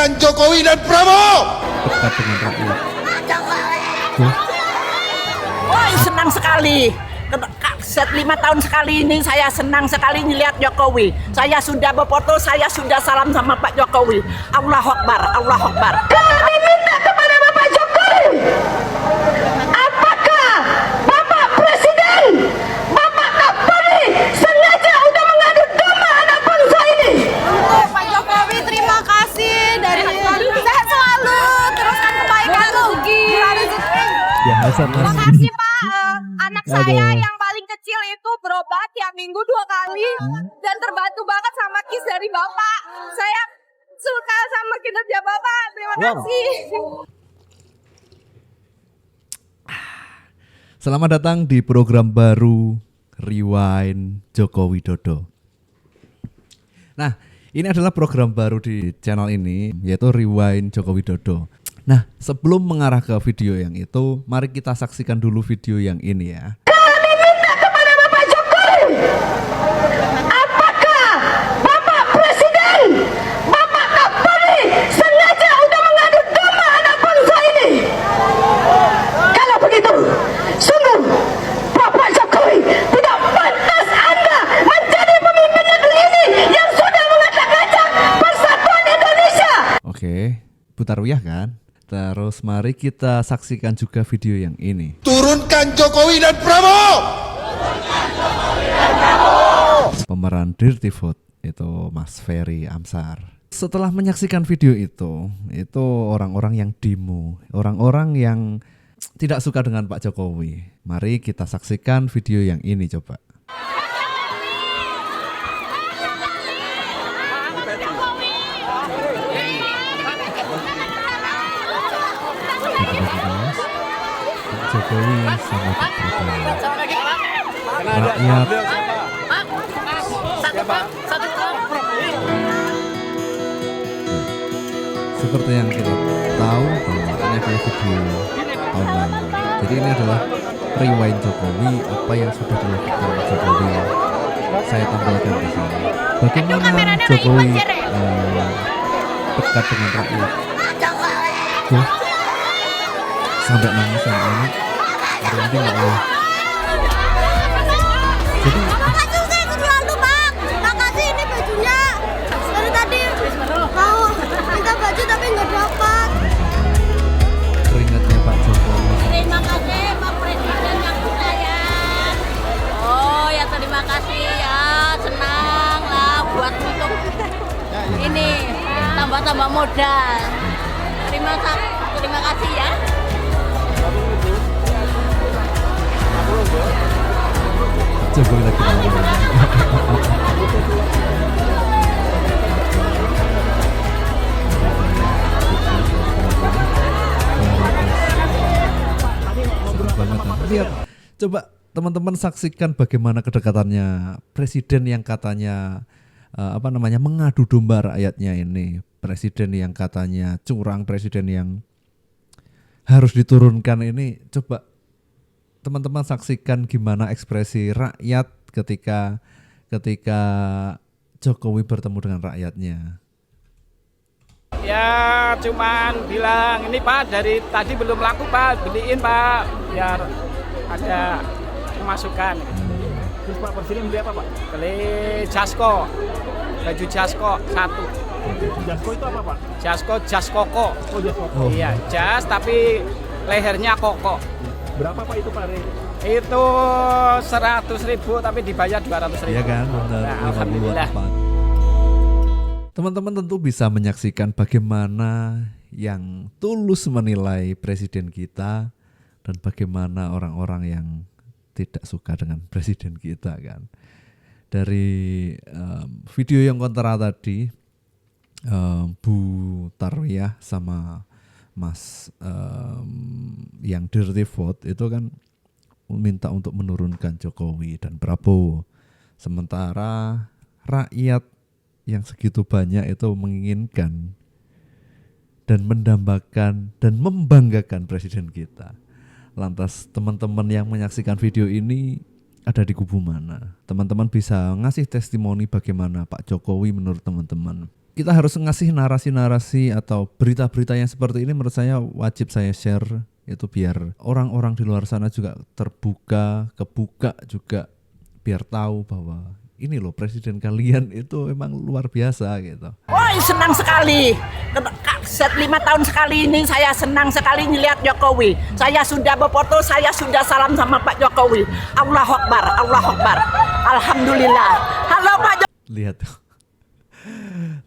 Turunkan Jokowi dan Prabowo. Dekat dengan rakyat. Wah, senang sekali. Set 5 tahun sekali ini saya senang sekali melihat Jokowi. Saya sudah berfoto, saya sudah salam sama Pak Jokowi. Allahu Akbar, Allahu Akbar. Kami minta kepada Bapak Jokowi, apakah Bapak Presiden, Bapak Kapolri sengaja udah mengadu domba anak bangsa ini? Untuk Pak Jokowi, terima kasih dari sehat selalu, teruskan kebaikan rezeki. Terima kasih Pak, anak saya yang paling kecil itu berobat tiap minggu 2 kali dan terbantu banget sama KIS dari Bapak. Saya suka sama kinerja Bapak, terima kasih. Selamat datang di program baru Rewind Joko Widodo. Nah, ini adalah program baru di channel ini, yaitu Rewind Joko Widodo. Nah, sebelum mengarah ke video yang itu, mari kita saksikan dulu video yang ini ya. Kami minta kepada Bapak Jokowi, apakah Bapak Presiden, Bapak Kapolri sengaja udah mengadu domba anak bangsa ini? Kalau begitu, sungguh Bapak Jokowi tidak pantas Anda menjadi pemimpin negeri ini yang sudah mengacak-acak persatuan Indonesia. Oke, putar wiyah kan? Terus mari kita saksikan juga video yang ini. Turunkan Jokowi dan Prabowo. Pemeran Dirty Food itu Mas Ferry Amsar. Setelah menyaksikan video itu orang-orang yang demo, orang-orang yang tidak suka dengan Pak Jokowi. Mari kita saksikan video yang ini coba. Pak Jokowi sama Pak Prabowo. Rakyat seperti yang kita tahu bahwa ini adalah video tahun lalu. Jadi ini adalah rewind Jokowi, apa yang sudah dilakukan Jokowi. Saya tampilkan di sini. Bagaimana Jokowi dekat dengan rakyat. Tuh, sampai nangis sama anak. Berhenti nggak loh. Jadi Makasih saya selalu Bang, makasih ini bajunya. Dari tadi mau minta baju tapi nggak dapat. keringatnya Pak Jokowi. Terima kasih Pak Presiden yang sayang. Oh ya terima kasih ya, senang lah buat untuk ini tambah-tambah modal. Terima kasih ya. Jokowi lagi ngomong. Seru banget kan? Lihat, coba teman-teman saksikan bagaimana kedekatannya presiden yang katanya mengadu domba rakyatnya ini, presiden yang katanya curang, presiden yang harus diturunkan ini. Coba teman-teman saksikan gimana ekspresi rakyat ketika Jokowi bertemu dengan rakyatnya. Ya cuman bilang ini Pak, dari tadi belum laku Pak, beliin Pak biar ada pemasukan. Terus Pak Presiden beli apa Pak? Beli jasko, baju jasko 1. Jasko itu apa Pak? Jas koko. Oh jasko. Oh. Iya, jas tapi lehernya koko. Berapa Pak itu Pak? Itu 100.000 tapi dibayar 200.000. Iya kan, benar. Nah, 50-an alhamdulillah. tepat. Teman-teman tentu bisa menyaksikan bagaimana yang tulus menilai presiden kita dan bagaimana orang-orang yang tidak suka dengan presiden kita kan. Dari video yang kontra tadi, Bu Tarwiyah sama Mas yang Dirty Food itu kan minta untuk menurunkan Jokowi dan Prabowo. Sementara rakyat yang segitu banyak itu menginginkan dan mendambakan dan membanggakan presiden kita. Lantas teman-teman yang menyaksikan video ini ada di kubu mana? Teman-teman bisa ngasih testimoni bagaimana Pak Jokowi menurut teman-teman. kita harus ngasih narasi-narasi atau berita-berita yang seperti ini, menurut saya wajib saya share itu biar orang-orang di luar sana juga terbuka, kebuka juga, biar tahu bahwa ini loh presiden kalian itu emang luar biasa gitu. Woi, senang sekali. Set 5 tahun sekali ini saya senang sekali melihat Jokowi. Saya sudah berfoto, saya sudah salam sama Pak Jokowi. Allahu Akbar, Allahu Akbar. Alhamdulillah. Halo Pak Jokowi. Lihat tuh.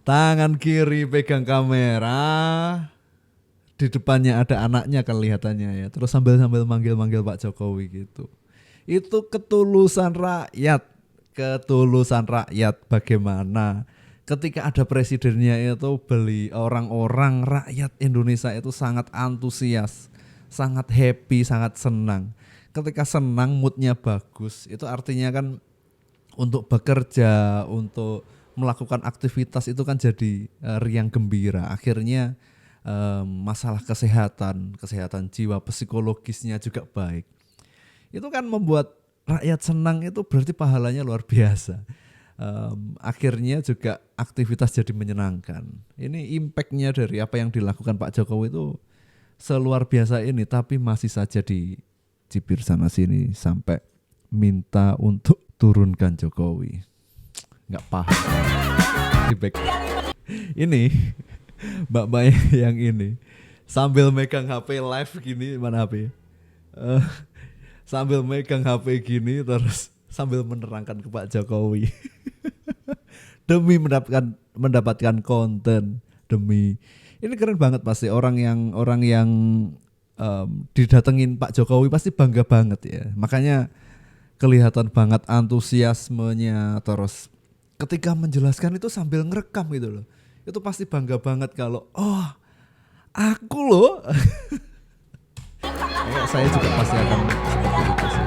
Tangan kiri pegang kamera. Di depannya ada anaknya kelihatannya ya. Terus sambil manggil-manggil Pak Jokowi gitu. Itu ketulusan rakyat. Ketulusan rakyat bagaimana ketika ada presidennya itu beli orang-orang rakyat Indonesia itu sangat antusias, sangat happy, sangat senang. Ketika senang moodnya bagus itu artinya kan untuk bekerja, untuk melakukan aktivitas itu kan jadi riang gembira. Akhirnya masalah kesehatan jiwa, psikologisnya juga baik. Itu kan membuat rakyat senang, itu berarti pahalanya luar biasa. Akhirnya juga aktivitas jadi menyenangkan. Ini impactnya dari apa yang dilakukan Pak Jokowi itu seluar biasa ini, tapi masih saja dicibir sana sini sampai minta untuk turunkan Jokowi. Nggak paham. Ini mbak-mbak yang ini sambil megang HP live gini, mana HP? Sambil megang HP gini terus sambil menerangkan ke Pak Jokowi. Demi mendapatkan konten, demi ini keren banget pasti orang yang didatengin Pak Jokowi pasti bangga banget ya. Makanya kelihatan banget antusiasmenya, terus ketika menjelaskan itu sambil ngerekam gitu loh. Itu pasti bangga banget kalau aku loh. Saya juga pasti akan seperti itu sih.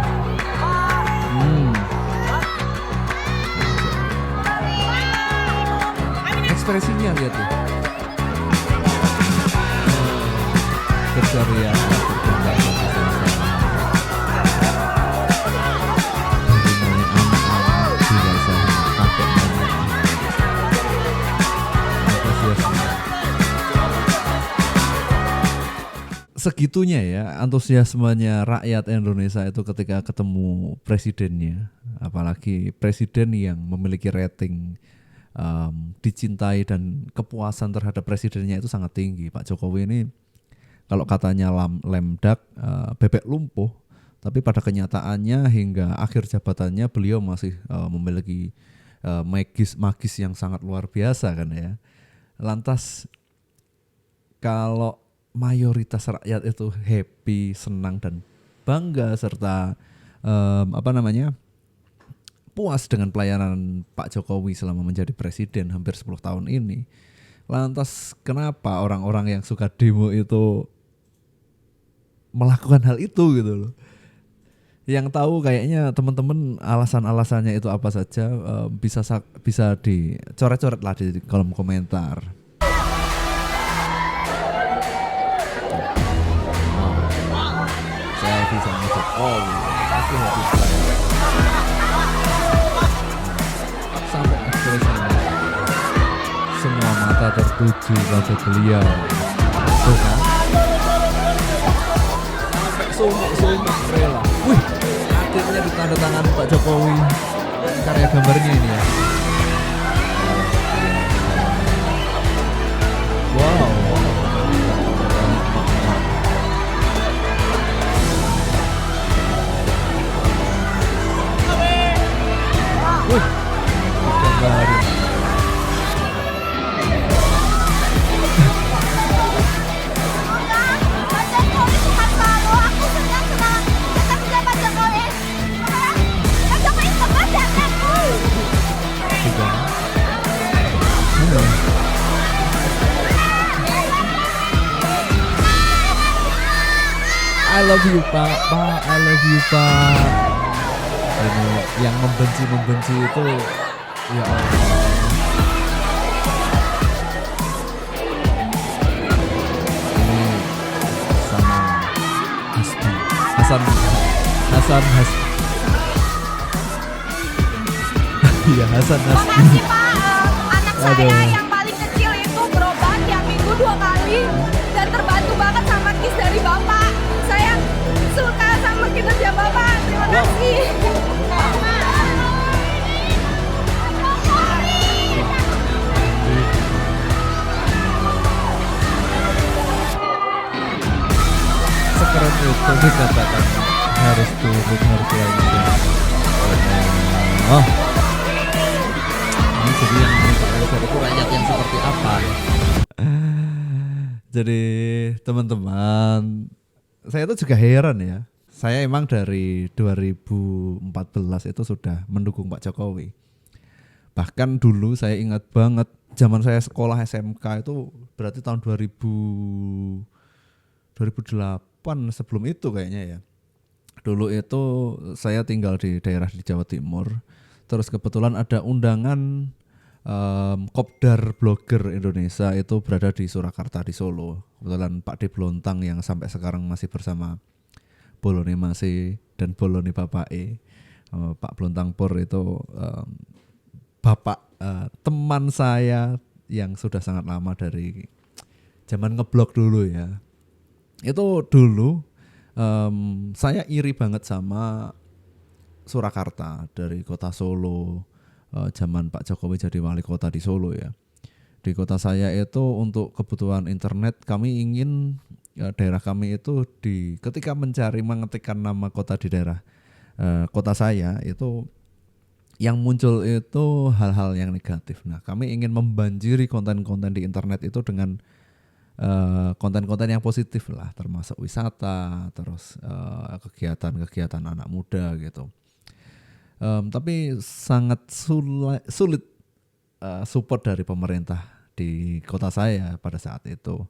Ekspresinya lihat tuh. Berceria, bergembira, segitunya ya antusiasmenya rakyat Indonesia itu ketika ketemu presidennya, apalagi presiden yang memiliki rating dicintai dan kepuasan terhadap presidennya itu sangat tinggi. Pak Jokowi ini kalau katanya lemdak, bebek lumpuh, tapi pada kenyataannya hingga akhir jabatannya beliau masih memiliki magis yang sangat luar biasa kan ya. Lantas kalau mayoritas rakyat itu happy, senang dan bangga serta puas dengan pelayanan Pak Jokowi selama menjadi presiden hampir 10 tahun ini. Lantas kenapa orang-orang yang suka demo itu melakukan hal itu gitu loh. Yang tahu kayaknya teman-teman alasan-alasannya itu apa saja, bisa dicoret-coret lah di kolom komentar. Selfie sama Jokowi pasti habis sampai ekspresinya semua mata tertuju pada beliau. Tuh kan? Sampai sumuk rela. Wih, akhirnya ditandatangani Pak Jokowi. Karya gambarnya ini ya. Wow. Baru. Pak Jokowi sehat selalu. Aku senang tetap bisa Pak Jokowi. Pak Jokowi teman dan aku. I love you Pak, I love you Pak. Ini yang membenci itu ya Allah. Ini sama Hasan Iya, Hasan Hasbi. Makasih Pak, anak saya yang paling kecil kemarin itu dikatakan harus turun, harus lanjut. Oh, ini jadi yang menurut itu rakyat yang seperti apa? Jadi teman-teman, saya itu juga heran ya. Saya emang dari 2014 itu sudah mendukung Pak Jokowi. Bahkan dulu saya ingat banget zaman saya sekolah SMK itu berarti tahun 2008 sebelum itu kayaknya ya. Dulu itu saya tinggal di daerah di Jawa Timur. Terus kebetulan ada undangan Kopdar Blogger Indonesia itu berada di Surakarta di Solo. Kebetulan Pak D Blontang yang sampai sekarang masih bersama Bolone Mase dan Bolone Bapak Pak Blontang Pur itu bapak teman saya yang sudah sangat lama dari zaman ngeblog dulu ya. Itu dulu saya iri banget sama Surakarta dari kota Solo. Zaman Pak Jokowi jadi wali kota di Solo ya. Di kota saya itu untuk kebutuhan internet kami ingin daerah kami itu ketika mengetikkan nama kota di daerah kota saya itu yang muncul itu hal-hal yang negatif. Nah, kami ingin membanjiri konten-konten di internet itu dengan konten-konten yang positif lah, termasuk wisata, terus kegiatan-kegiatan anak muda gitu. Tapi sangat sulit support dari pemerintah di kota saya pada saat itu.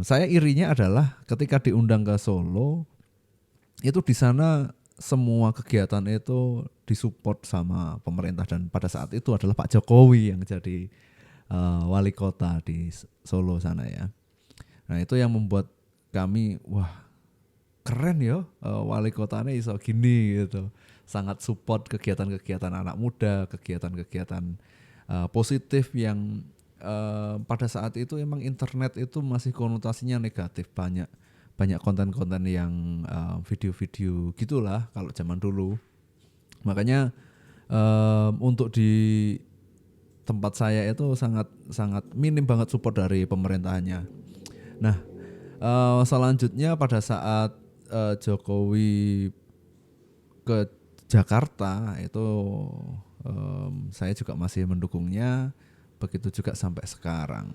Saya irinya adalah ketika diundang ke Solo, itu di sana semua kegiatan itu disupport sama pemerintah dan pada saat itu adalah Pak Jokowi yang jadi wali kota di Solo sana ya. Nah itu yang membuat kami wah keren ya wali kotanya iso gini gitu. Sangat support kegiatan-kegiatan anak muda, kegiatan-kegiatan positif yang pada saat itu emang internet itu masih konotasinya negatif, banyak konten-konten yang video-video gitulah kalau zaman dulu. Makanya untuk di tempat saya itu sangat minim banget support dari pemerintahannya. Nah, selanjutnya pada saat Jokowi ke Jakarta itu saya juga masih mendukungnya, begitu juga sampai sekarang.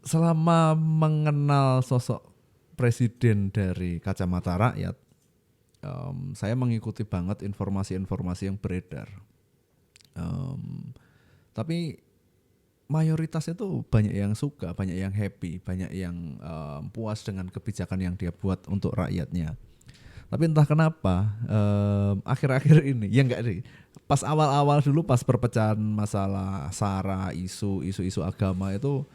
Selama mengenal sosok presiden dari kacamata rakyat, saya mengikuti banget informasi-informasi yang beredar. Tapi mayoritas itu banyak yang suka, banyak yang happy, banyak yang puas dengan kebijakan yang dia buat untuk rakyatnya. Tapi entah kenapa akhir-akhir ini, ya enggak sih, pas awal-awal dulu pas perpecahan masalah SARA, isu-isu agama itu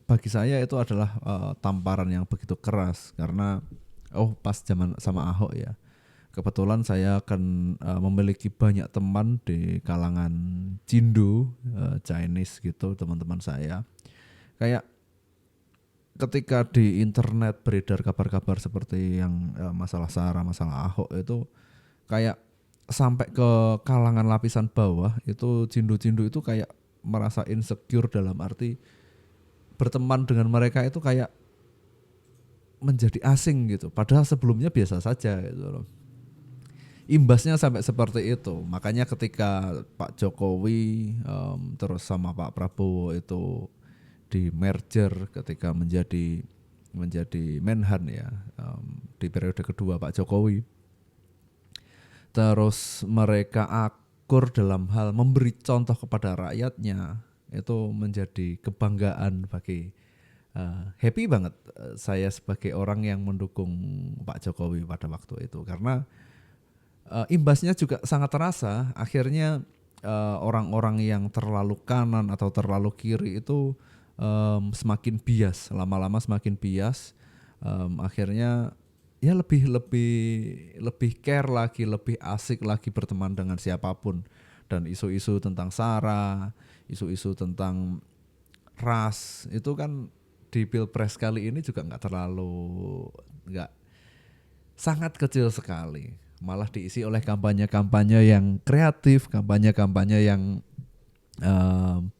bagi saya itu adalah tamparan yang begitu keras karena pas zaman sama Ahok ya. Kebetulan saya akan memiliki banyak teman di kalangan Cindo, Chinese gitu, teman-teman saya. Kayak ketika di internet beredar kabar-kabar seperti yang masalah SARA, masalah Ahok itu kayak sampai ke kalangan lapisan bawah itu Cindo-Cindo itu kayak merasa insecure dalam arti berteman dengan mereka itu kayak menjadi asing gitu. Padahal sebelumnya biasa saja gitu loh. Imbasnya sampai seperti itu. Makanya ketika Pak Jokowi terus sama Pak Prabowo itu di merger ketika menjadi Menhan ya di periode kedua Pak Jokowi. Terus mereka akur dalam hal memberi contoh kepada rakyatnya, itu menjadi kebanggaan bagi happy banget saya sebagai orang yang mendukung Pak Jokowi pada waktu itu karena imbasnya juga sangat terasa. Akhirnya orang-orang yang terlalu kanan atau terlalu kiri itu semakin bias, lama-lama semakin bias. Akhirnya ya lebih care lagi, lebih asik lagi berteman dengan siapapun. Dan isu-isu tentang SARA, isu-isu tentang ras itu kan di Pilpres kali ini juga nggak sangat kecil sekali. Malah diisi oleh kampanye-kampanye yang kreatif, kampanye-kampanye yang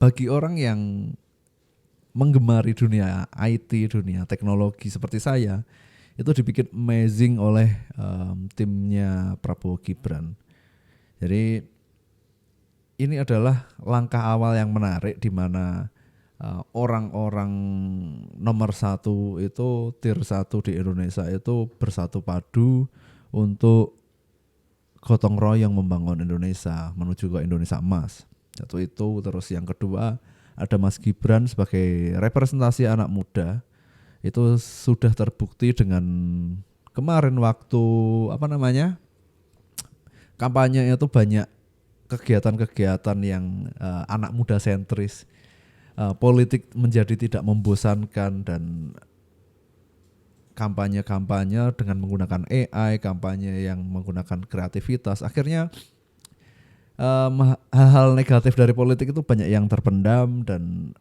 bagi orang yang menggemari dunia IT, dunia teknologi seperti saya, itu dibikin amazing oleh timnya Prabowo Gibran. Jadi ini adalah langkah awal yang menarik di mana orang-orang nomor 1 itu tier 1 di Indonesia itu bersatu padu untuk gotong royong membangun Indonesia menuju ke Indonesia emas. Satu itu, terus yang kedua ada Mas Gibran sebagai representasi anak muda. Itu sudah terbukti dengan kemarin waktu kampanye itu banyak kegiatan-kegiatan yang anak muda sentris. Politik menjadi tidak membosankan dan kampanye-kampanye dengan menggunakan AI, kampanye yang menggunakan kreativitas. Akhirnya hal-hal negatif dari politik itu banyak yang terpendam dan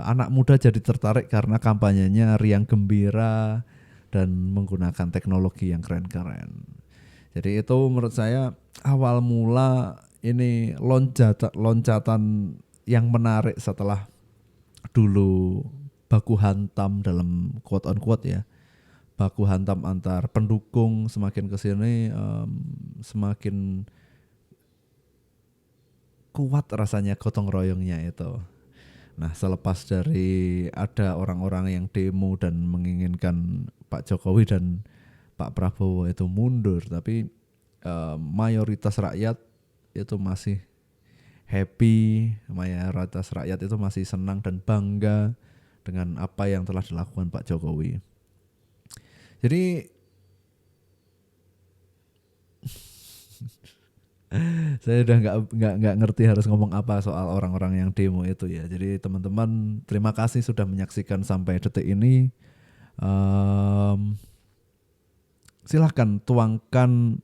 anak muda jadi tertarik karena kampanyenya riang gembira dan menggunakan teknologi yang keren-keren. Jadi itu menurut saya awal mula ini loncatan yang menarik setelah dulu baku hantam dalam quote on quote ya. Baku hantam antar pendukung semakin kesini semakin kuat rasanya gotong royongnya itu. Nah, selepas dari ada orang-orang yang demo dan menginginkan Pak Jokowi dan Pak Prabowo itu mundur, tapi mayoritas rakyat itu masih happy, mayoritas rakyat itu masih senang dan bangga dengan apa yang telah dilakukan Pak Jokowi. Jadi saya udah nggak ngerti harus ngomong apa soal orang-orang yang demo itu ya. Jadi teman-teman terima kasih sudah menyaksikan sampai detik ini. Silahkan tuangkan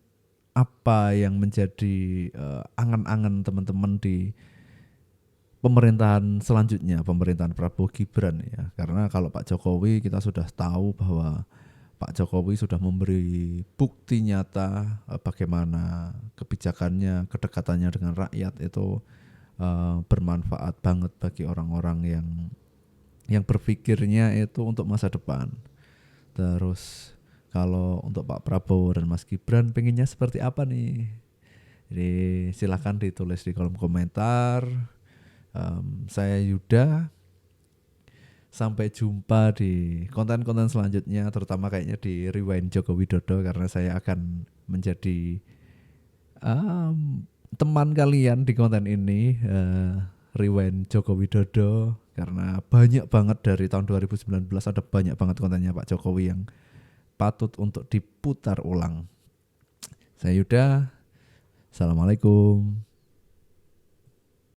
apa yang menjadi angan-angan teman-teman di pemerintahan selanjutnya, pemerintahan Prabowo Gibran ya. Karena kalau Pak Jokowi kita sudah tahu bahwa Pak Jokowi sudah memberi bukti nyata bagaimana kebijakannya, kedekatannya dengan rakyat itu bermanfaat banget bagi orang-orang yang berpikirnya itu untuk masa depan. Terus kalau untuk Pak Prabowo dan Mas Gibran pengennya seperti apa nih? Jadi silakan ditulis di kolom komentar. Saya Yuda. Sampai jumpa di konten-konten selanjutnya, terutama kayaknya di Rewind Joko Widodo karena saya akan menjadi teman kalian di konten ini, Rewind Joko Widodo, karena banyak banget dari tahun 2019 ada banyak banget kontennya Pak Jokowi yang patut untuk diputar ulang. Saya Yuda, Assalamualaikum.